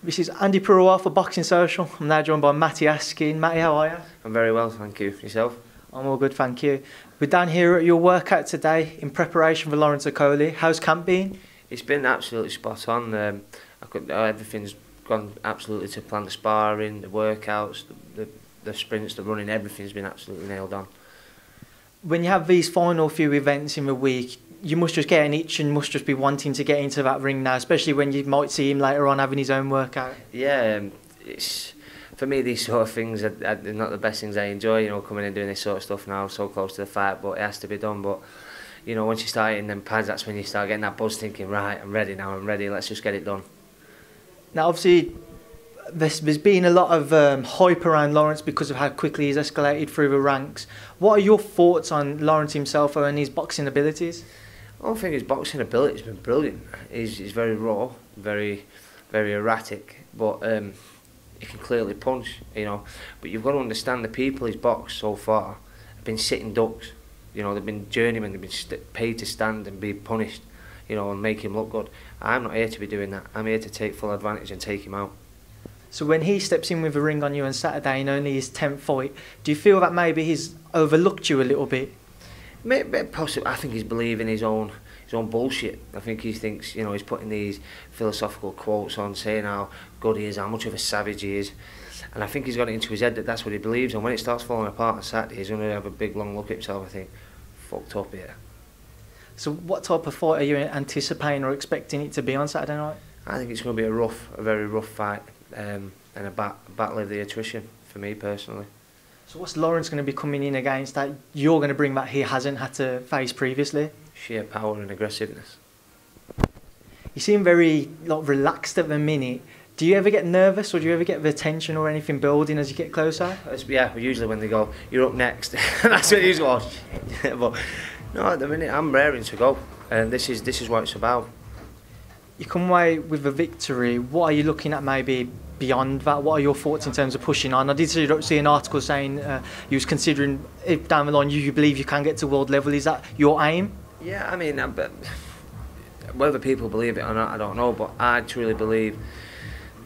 This is Andy Purewal for Boxing Social. I'm now joined by Matty Askin. Matty, how are you? I'm very well, thank you. Yourself? I'm all good, thank you. We're down here at your workout today in preparation for Lawrence Okolie. How's camp been? It's been absolutely spot on. Everything's gone absolutely to plan. The sparring, the workouts, the sprints, the running, everything's been absolutely nailed on. When you have these final few events in the week, you must just get an itch and must just be wanting to get into that ring now, especially when you might see him later on having his own workout. Yeah, it's for me, these sort of things are not the best things I enjoy, you know, coming and doing this sort of stuff now, so close to the fight, but it has to be done. But, you know, once you start hitting them pads, that's when you start getting that buzz thinking, right, I'm ready now, I'm ready, let's just get it done. Now, obviously, there's been a lot of hype around Lawrence because of how quickly he's escalated through the ranks. What are your thoughts on Lawrence himself and his boxing abilities? I don't think his boxing ability has been brilliant. He's very raw, very erratic, but he can clearly punch, you know. But you've got to understand the people he's boxed so far have been sitting ducks. You know, they've been journeymen, they've been paid to stand and be punished, you know, and make him look good. I'm not here to be doing that. I'm here to take full advantage and take him out. So when he steps in with a ring on you on Saturday in only his 10th fight, do you feel that maybe he's overlooked you a little bit? Maybe, possibly. I think he's believing his own bullshit. I think he thinks, you know, he's putting these philosophical quotes on, saying how good he is, how much of a savage he is, and I think he's got it into his head that that's what he believes. And when it starts falling apart on Saturday, he's going to have a big long look at himself. I think, fucked up here. So what type of fight are you anticipating or expecting it to be on Saturday night? I think it's going to be a very rough fight, and a battle of the attrition for me personally. So what's Lawrence going to be coming in against that you're going to bring that he hasn't had to face previously? Sheer power and aggressiveness. You seem very relaxed at the minute. Do you ever get nervous or do you ever get the tension or anything building as you get closer? Yeah, usually when they go, you're up next, that's when you just go, oh, shit. But no, at the minute I'm raring to go, and this is what it's about. You come away with a victory. What are you looking at maybe beyond that? What are your thoughts in terms of pushing on? I did see an article saying you was considering if down the line you believe you can get to world level. Is that your aim? Yeah, I mean, whether people believe it or not, I don't know, but I truly believe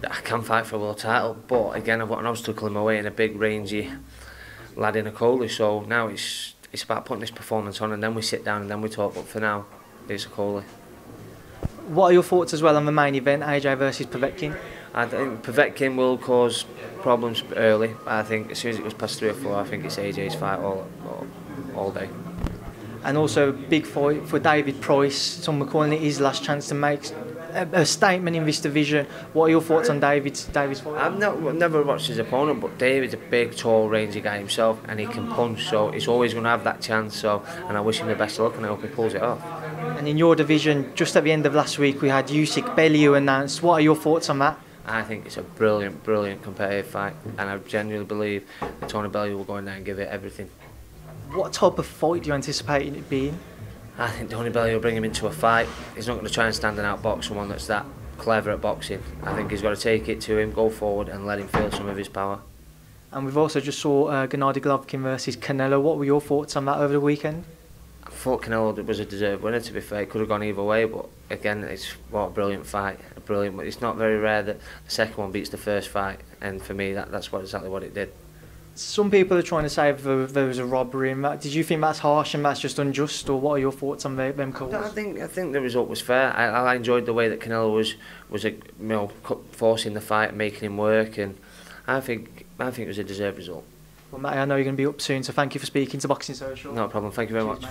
that I can fight for a world title. But again, I've got an obstacle in my way in a big, rangy lad in Okolie, so now it's about putting this performance on, and then we sit down and then we talk. But for now, it's Okolie. What are your thoughts as well on the main event, AJ versus Povetkin? I think Povetkin will cause problems early. I think as soon as it goes past 3 or 4, I think it's AJ's fight all day. And also big fight for David Price. Some are calling it his last chance to make a statement in this division. What are your thoughts on David's fight? I've never watched his opponent, but David's a big, tall, rangy guy himself, and he can punch, so he's always going to have that chance. So, and I wish him the best of luck, and I hope he pulls it off. And in your division, just at the end of last week, we had Usyk-Bellew announced. What are your thoughts on that? I think it's a brilliant competitive fight, and I genuinely believe that Tony Bellew will go in there and give it everything. What type of fight do you anticipate it being? I think Tony Bellew will bring him into a fight. He's not going to try and stand and outbox someone that's that clever at boxing. I think he's got to take it to him, go forward, and let him feel some of his power. And we've also just saw Gennady Golovkin versus Canelo. What were your thoughts on that over the weekend? I thought Canelo was a deserved winner, to be fair. It could have gone either way, but again, what a brilliant fight. But it's not very rare that the second one beats the first fight, and for me, that's exactly what it did. Some people are trying to say there was a robbery in that. Did you think that's harsh and that's just unjust, or what are your thoughts on them calls? No, I think the result was fair. I enjoyed the way that Canelo was forcing the fight, making him work, and I think it was a deserved result. Well, Matty, I know you're going to be up soon, so thank you for speaking to Boxing Social. No problem. Thank you very much. Mate.